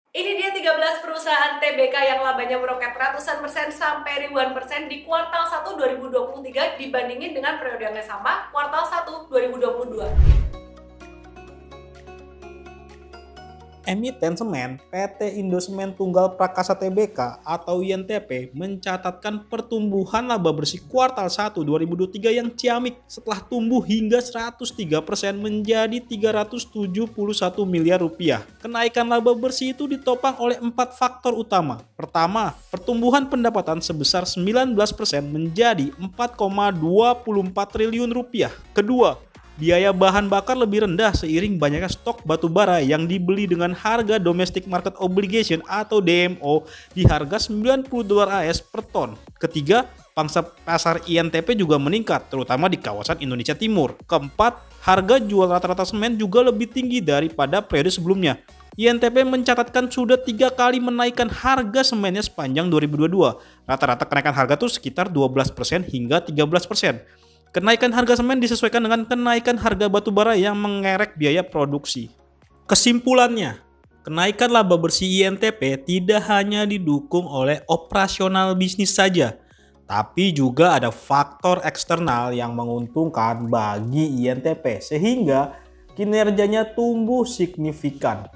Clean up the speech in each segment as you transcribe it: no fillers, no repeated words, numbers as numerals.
Ini dia 13 perusahaan TBK yang labanya meroket ratusan persen sampai ribuan persen di kuartal 1 2023 dibandingin dengan periode yang sama kuartal 1 2022. Emiten semen PT Indosemen Tunggal Prakasa Tbk atau INTP mencatatkan pertumbuhan laba bersih kuartal 1 2023 yang ciamik setelah tumbuh hingga 103% menjadi 371 miliar rupiah. Kenaikan laba bersih itu ditopang oleh 4 faktor utama. Pertama, pertumbuhan pendapatan sebesar 19% menjadi 4,24 triliun rupiah. Kedua, biaya bahan bakar lebih rendah seiring banyaknya stok batu bara yang dibeli dengan harga domestic market obligation atau DMO di harga $90 AS per ton. Ketiga, pangsa pasar INTP juga meningkat, terutama di kawasan Indonesia Timur. Keempat, harga jual rata-rata semen juga lebih tinggi daripada periode sebelumnya. INTP mencatatkan sudah 3 kali menaikkan harga semennya sepanjang 2022. Rata-rata kenaikan harga itu sekitar 12% hingga 13%. Kenaikan harga semen disesuaikan dengan kenaikan harga batu bara yang mengerek biaya produksi. Kesimpulannya, kenaikan laba bersih INTP tidak hanya didukung oleh operasional bisnis saja, tapi juga ada faktor eksternal yang menguntungkan bagi INTP sehingga kinerjanya tumbuh signifikan.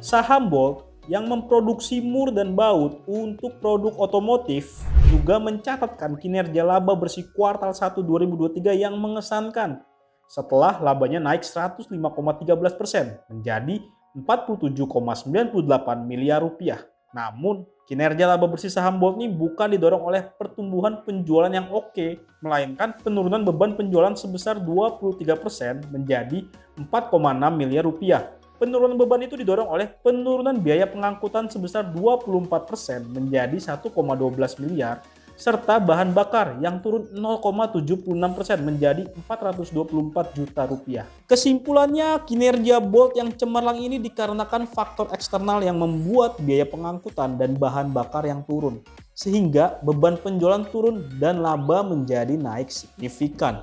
Saham Bolt yang memproduksi mur dan baut untuk produk otomotif juga mencatatkan kinerja laba bersih kuartal 1 2023 yang mengesankan setelah labanya naik 105,13% menjadi 47,98 miliar rupiah. Namun, kinerja laba bersih saham Bolt ini bukan didorong oleh pertumbuhan penjualan yang oke, melainkan penurunan beban penjualan sebesar 23% menjadi 4,6 miliar rupiah. Penurunan beban itu didorong oleh penurunan biaya pengangkutan sebesar 24% menjadi 1,12 miliar, serta bahan bakar yang turun 0,76% menjadi 424 juta rupiah. Kesimpulannya, kinerja Bolt yang cemerlang ini dikarenakan faktor eksternal yang membuat biaya pengangkutan dan bahan bakar yang turun, sehingga beban penjualan turun dan laba menjadi naik signifikan.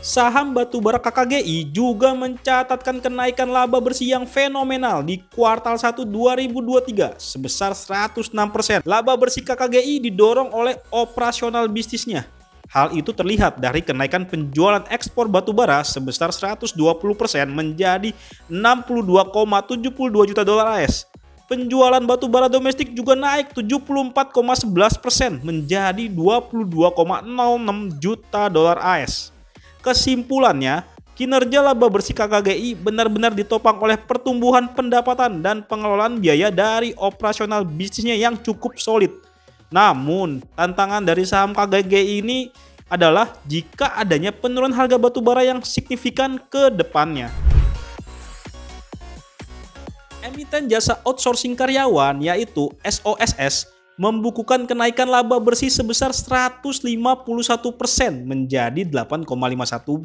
Saham batubara KKGI juga mencatatkan kenaikan laba bersih yang fenomenal di kuartal 1 2023 sebesar 106%. Laba bersih KKGI didorong oleh operasional bisnisnya. Hal itu terlihat dari kenaikan penjualan ekspor batubara sebesar 120% menjadi 62,72 juta dolar AS. Penjualan batubara domestik juga naik 74,11% menjadi 22,06 juta dolar AS. Kesimpulannya, kinerja laba bersih KKGI benar-benar ditopang oleh pertumbuhan pendapatan dan pengelolaan biaya dari operasional bisnisnya yang cukup solid. Namun, tantangan dari saham KKGI ini adalah jika adanya penurunan harga batubara yang signifikan ke depannya. Emiten jasa outsourcing karyawan yaitu SOSS membukukan kenaikan laba bersih sebesar 151% menjadi 8,51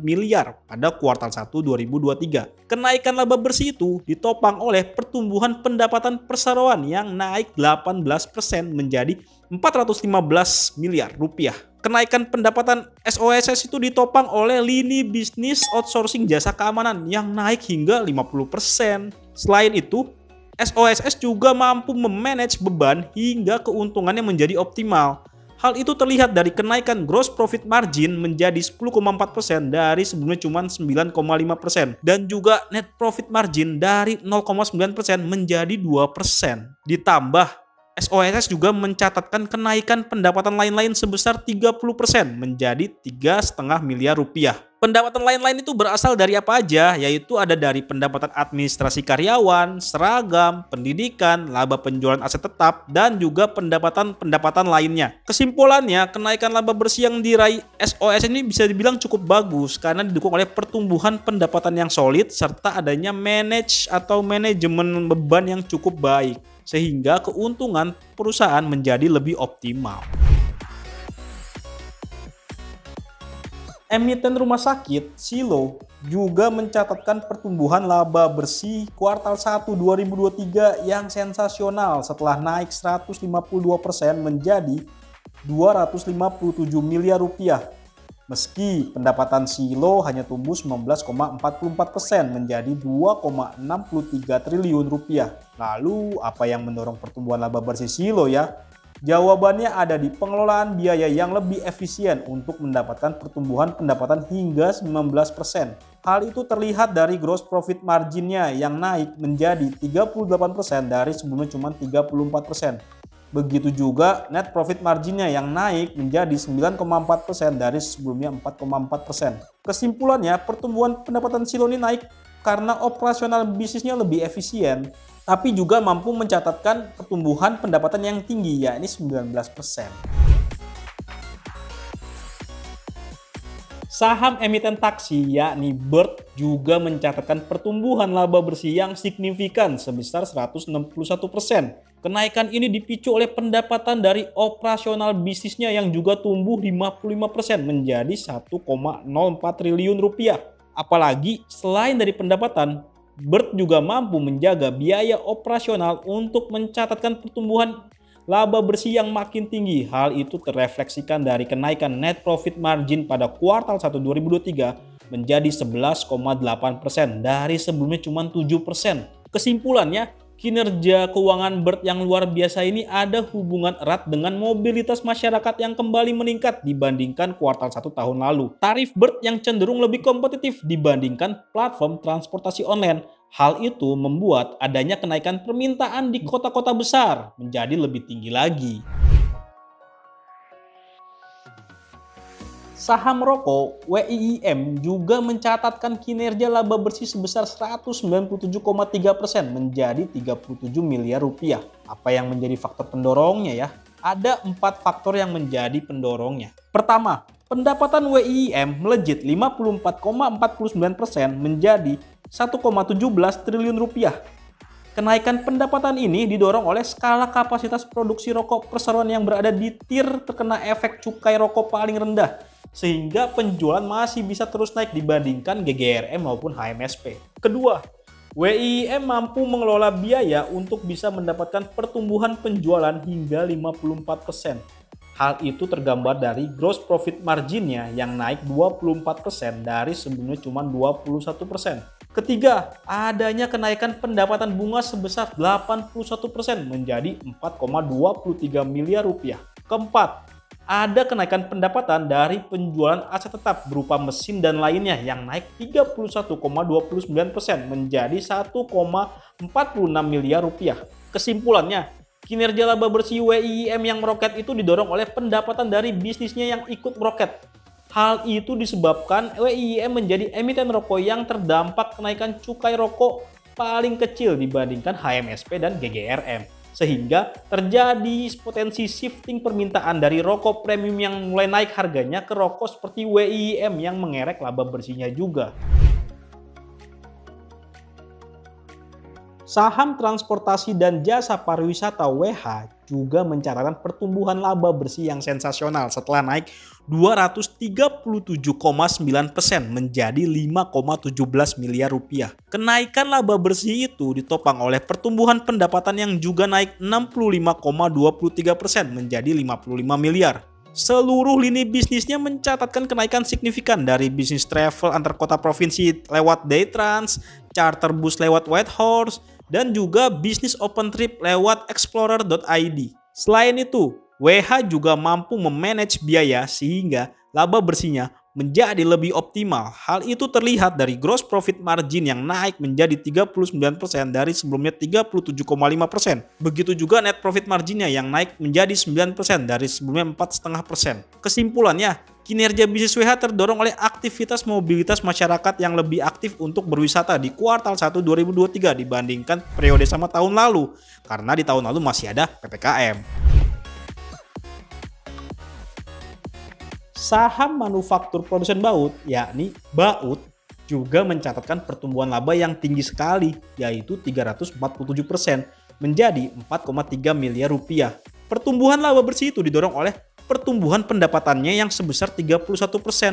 miliar pada kuartal 1 2023. Kenaikan laba bersih itu ditopang oleh pertumbuhan pendapatan perseroan yang naik 18% menjadi 415 miliar rupiah. Kenaikan pendapatan SOSS itu ditopang oleh lini bisnis outsourcing jasa keamanan yang naik hingga 50%. Selain itu, SOSS juga mampu memanage beban hingga keuntungannya menjadi optimal. Hal itu terlihat dari kenaikan gross profit margin menjadi 10,4% dari sebelumnya cuma 9,5% dan juga net profit margin dari 0,9% menjadi 2%. Ditambah, SOSS juga mencatatkan kenaikan pendapatan lain-lain sebesar 30% menjadi 3,5 miliar rupiah. Pendapatan lain-lain itu berasal dari apa aja? Yaitu ada dari pendapatan administrasi karyawan, seragam, pendidikan, laba penjualan aset tetap, dan juga pendapatan lainnya. Kesimpulannya, kenaikan laba bersih yang diraih SOS ini bisa dibilang cukup bagus karena didukung oleh pertumbuhan pendapatan yang solid serta adanya manajemen beban yang cukup baik, sehingga keuntungan perusahaan menjadi lebih optimal. Emiten rumah sakit Silo juga mencatatkan pertumbuhan laba bersih kuartal 1 2023 yang sensasional setelah naik 152% menjadi 257 miliar rupiah. Meski pendapatan Silo hanya tumbuh 19,44% menjadi 2,63 triliun rupiah. Lalu apa yang mendorong pertumbuhan laba bersih Silo ya? Jawabannya ada di pengelolaan biaya yang lebih efisien untuk mendapatkan pertumbuhan pendapatan hingga 19%. Hal itu terlihat dari gross profit marginnya yang naik menjadi 38% dari sebelumnya cuma 34%. Begitu juga net profit marginnya yang naik menjadi 9,4% dari sebelumnya 4,4%. Kesimpulannya, pertumbuhan pendapatan Silo ini naik karena operasional bisnisnya lebih efisien, tapi juga mampu mencatatkan pertumbuhan pendapatan yang tinggi, yakni 19%. Saham emiten taksi yakni Bird juga mencatatkan pertumbuhan laba bersih yang signifikan sebesar 161%. Kenaikan ini dipicu oleh pendapatan dari operasional bisnisnya yang juga tumbuh 55% menjadi 1,04 triliun rupiah. Apalagi selain dari pendapatan, Bird juga mampu menjaga biaya operasional untuk mencatatkan pertumbuhan laba bersih yang makin tinggi. Hal itu terrefleksikan dari kenaikan net profit margin pada kuartal 1 2023 menjadi 11,8% dari sebelumnya cuma 7%. Kesimpulannya, kinerja keuangan Bird yang luar biasa ini ada hubungan erat dengan mobilitas masyarakat yang kembali meningkat dibandingkan kuartal 1 tahun lalu. Tarif Bird yang cenderung lebih kompetitif dibandingkan platform transportasi online. Hal itu membuat adanya kenaikan permintaan di kota-kota besar menjadi lebih tinggi lagi. Saham rokok WIIM juga mencatatkan kinerja laba bersih sebesar 197,3% menjadi 37 miliar rupiah. Apa yang menjadi faktor pendorongnya ya? Ada 4 faktor yang menjadi pendorongnya. Pertama, pendapatan WIIM melejit 54,49% menjadi 1,17 triliun rupiah. Kenaikan pendapatan ini didorong oleh skala kapasitas produksi rokok perseroan yang berada di tier terkena efek cukai rokok paling rendah, sehingga penjualan masih bisa terus naik dibandingkan GGRM maupun HMSP. Kedua, WIIM mampu mengelola biaya untuk bisa mendapatkan pertumbuhan penjualan hingga 54%. Hal itu tergambar dari gross profit marginnya yang naik 24% dari sebelumnya cuma 21%. Ketiga, adanya kenaikan pendapatan bunga sebesar 81% menjadi 4,23 miliar rupiah. Keempat, ada kenaikan pendapatan dari penjualan aset tetap berupa mesin dan lainnya yang naik 31,29% menjadi 1,46 miliar rupiah. Kesimpulannya, kinerja laba bersih WIIM yang meroket itu didorong oleh pendapatan dari bisnisnya yang ikut meroket. Hal itu disebabkan WIIM menjadi emiten rokok yang terdampak kenaikan cukai rokok paling kecil dibandingkan HMSP dan GGRM. Sehingga terjadi potensi shifting permintaan dari rokok premium yang mulai naik harganya ke rokok seperti WIIM yang mengerek laba bersihnya juga. Saham transportasi dan jasa pariwisata WH juga mencatatkan pertumbuhan laba bersih yang sensasional setelah naik 237,9% menjadi 5,17 miliar rupiah. Kenaikan laba bersih itu ditopang oleh pertumbuhan pendapatan yang juga naik 65,23% menjadi 55 miliar. Seluruh lini bisnisnya mencatatkan kenaikan signifikan dari bisnis travel antar kota provinsi lewat Daytrans, charter bus lewat Whitehorse, dan juga bisnis open trip lewat explorer.id. Selain itu, WH juga mampu memanage biaya sehingga laba bersihnya menjadi lebih optimal. Hal itu terlihat dari gross profit margin yang naik menjadi 39% dari sebelumnya 37,5%. Begitu juga net profit marginnya yang naik menjadi 9% dari sebelumnya 4,5%. Kesimpulannya, kinerja bisnis WH terdorong oleh aktivitas mobilitas masyarakat yang lebih aktif untuk berwisata di kuartal 1 2023 dibandingkan periode sama tahun lalu, karena di tahun lalu masih ada PPKM. Saham manufaktur produsen baut, yakni BAUT, juga mencatatkan pertumbuhan laba yang tinggi sekali, yaitu 347% menjadi 4,3 miliar rupiah. Pertumbuhan laba bersih itu didorong oleh pertumbuhan pendapatannya yang sebesar 31%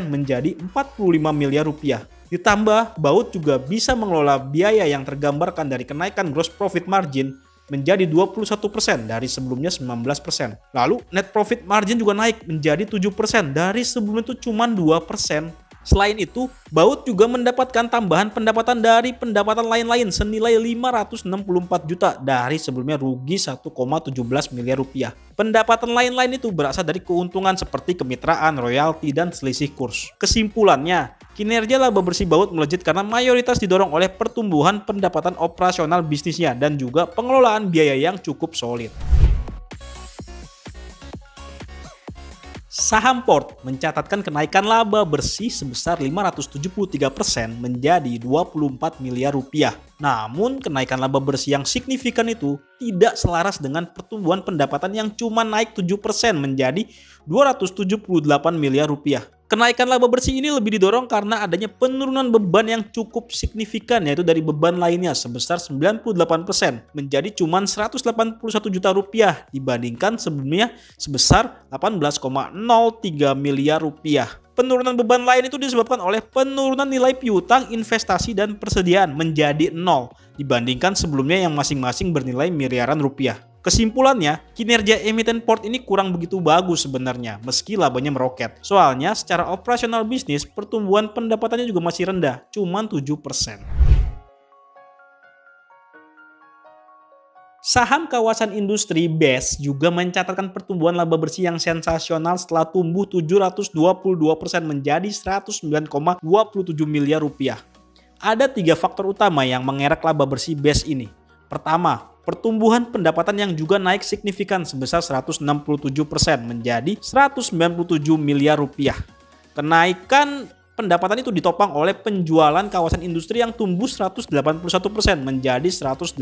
menjadi 45 miliar rupiah. Ditambah, BAUT juga bisa mengelola biaya yang tergambarkan dari kenaikan gross profit margin menjadi 21% dari sebelumnya 19%. Lalu net profit margin juga naik menjadi 7% dari sebelumnya itu cuma 2%. Selain itu, Baut juga mendapatkan tambahan pendapatan dari pendapatan lain-lain senilai 564 juta dari sebelumnya rugi 1,17 miliar rupiah. Pendapatan lain-lain itu berasal dari keuntungan seperti kemitraan, royalti, dan selisih kurs. Kesimpulannya, kinerja laba bersih Baut melejit karena mayoritas didorong oleh pertumbuhan pendapatan operasional bisnisnya dan juga pengelolaan biaya yang cukup solid. Saham Port mencatatkan kenaikan laba bersih sebesar 573% menjadi 24 miliar rupiah. Namun, kenaikan laba bersih yang signifikan itu tidak selaras dengan pertumbuhan pendapatan yang cuma naik 7% menjadi 278 miliar rupiah. Kenaikan laba bersih ini lebih didorong karena adanya penurunan beban yang cukup signifikan, yaitu dari beban lainnya sebesar 98% menjadi cuma 181 juta rupiah dibandingkan sebelumnya sebesar 18,03 miliar rupiah. Penurunan beban lain itu disebabkan oleh penurunan nilai piutang, investasi, dan persediaan menjadi 0 dibandingkan sebelumnya yang masing-masing bernilai miliaran rupiah. Kesimpulannya, kinerja emiten Port ini kurang begitu bagus sebenarnya meski labanya meroket. Soalnya secara operasional bisnis, pertumbuhan pendapatannya juga masih rendah, cuma 7%. Saham kawasan industri BES juga mencatatkan pertumbuhan laba bersih yang sensasional setelah tumbuh 722% menjadi 109,27 miliar rupiah. Ada 3 faktor utama yang mengerek laba bersih BES ini. Pertama, pertumbuhan pendapatan yang juga naik signifikan sebesar 167% menjadi 197 miliar rupiah. Kenaikan pendapatan itu ditopang oleh penjualan kawasan industri yang tumbuh 181% menjadi 188,67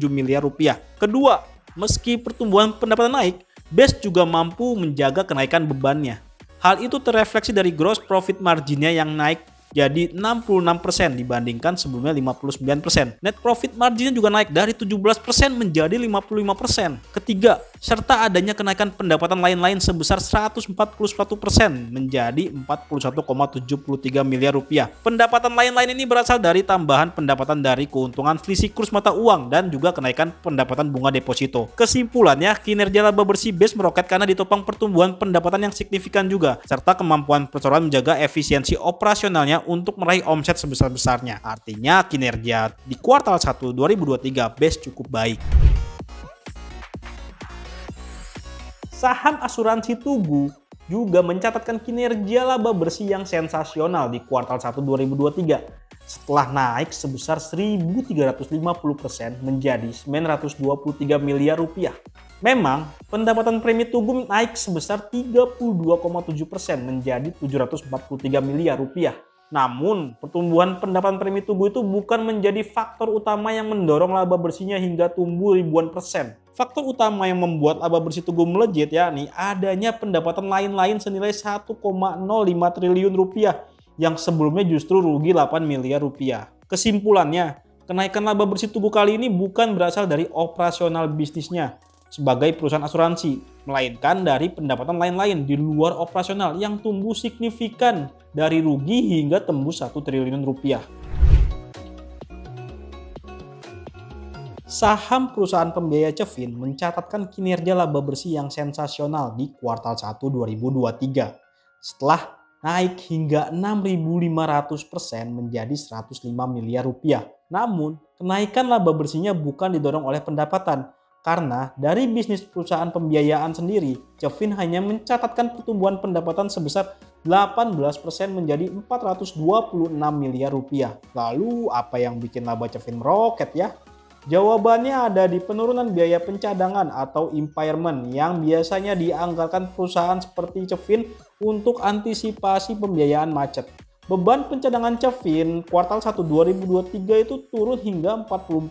miliar rupiah. Kedua, meski pertumbuhan pendapatan naik, BES juga mampu menjaga kenaikan bebannya. Hal itu terrefleksi dari gross profit marginnya yang naik jadi 66% dibandingkan sebelumnya 59%. Net profit marginnya juga naik dari 17% menjadi 55%. Ketiga, serta adanya kenaikan pendapatan lain-lain sebesar 141% menjadi 41,73 miliar rupiah. Pendapatan lain-lain ini berasal dari tambahan pendapatan dari keuntungan selisih kurs mata uang dan juga kenaikan pendapatan bunga deposito. Kesimpulannya, kinerja laba bersih BES meroket karena ditopang pertumbuhan pendapatan yang signifikan juga, serta kemampuan perseroan menjaga efisiensi operasionalnya untuk meraih omset sebesar-besarnya. Artinya kinerja di kuartal 1 2023 BES cukup baik. Saham asuransi Tugu juga mencatatkan kinerja laba bersih yang sensasional di kuartal 1 2023 setelah naik sebesar 1.350% menjadi 923 miliar rupiah. Memang, pendapatan premi Tugu naik sebesar 32,7% menjadi 743 miliar rupiah. Namun, pertumbuhan pendapatan premi Tugu itu bukan menjadi faktor utama yang mendorong laba bersihnya hingga tumbuh ribuan persen. Faktor utama yang membuat laba bersih Tugu melejit yakni adanya pendapatan lain-lain senilai 1,05 triliun rupiah yang sebelumnya justru rugi 8 miliar rupiah. Kesimpulannya, kenaikan laba bersih Tugu kali ini bukan berasal dari operasional bisnisnya sebagai perusahaan asuransi, melainkan dari pendapatan lain-lain di luar operasional yang tumbuh signifikan dari rugi hingga tembus 1 triliun rupiah. Saham perusahaan pembiaya Cevin mencatatkan kinerja laba bersih yang sensasional di kuartal 1 2023 setelah naik hingga 6.500% menjadi 105 miliar rupiah. Namun, kenaikan laba bersihnya bukan didorong oleh pendapatan, karena dari bisnis perusahaan pembiayaan sendiri, Cevin hanya mencatatkan pertumbuhan pendapatan sebesar 18% menjadi 426 miliar rupiah. Lalu apa yang bikin laba Cevin meroket ya? Jawabannya ada di penurunan biaya pencadangan atau impairment yang biasanya dianggarkan perusahaan seperti Cevin untuk antisipasi pembiayaan macet. Beban pencadangan Cevin kuartal 1 2023 itu turun hingga 44%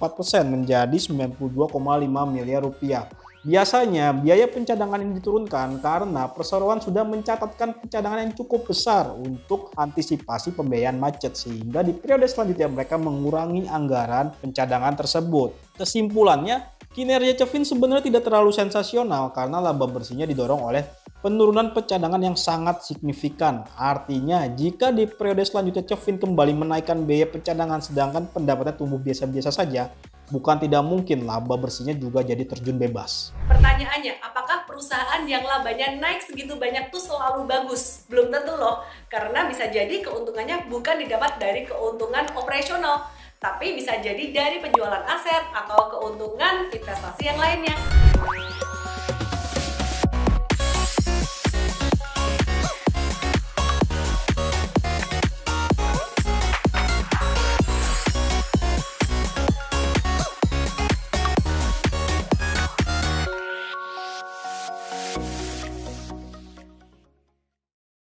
menjadi 92,5 miliar rupiah. Biasanya biaya pencadangan ini diturunkan karena perseroan sudah mencatatkan pencadangan yang cukup besar untuk antisipasi pembiayaan macet sehingga di periode selanjutnya mereka mengurangi anggaran pencadangan tersebut. Kesimpulannya, Kinerja Cevin sebenarnya tidak terlalu sensasional karena laba bersihnya didorong oleh penurunan pencadangan yang sangat signifikan. Artinya, jika di periode selanjutnya Cevin kembali menaikkan biaya pencadangan sedangkan pendapatannya tumbuh biasa-biasa saja, bukan tidak mungkin laba bersihnya juga jadi terjun bebas. Pertanyaannya, apakah perusahaan yang labanya naik segitu banyak tuh selalu bagus? Belum tentu loh, karena bisa jadi keuntungannya bukan didapat dari keuntungan operasional, tapi bisa jadi dari penjualan aset atau keuntungan investasi yang lainnya.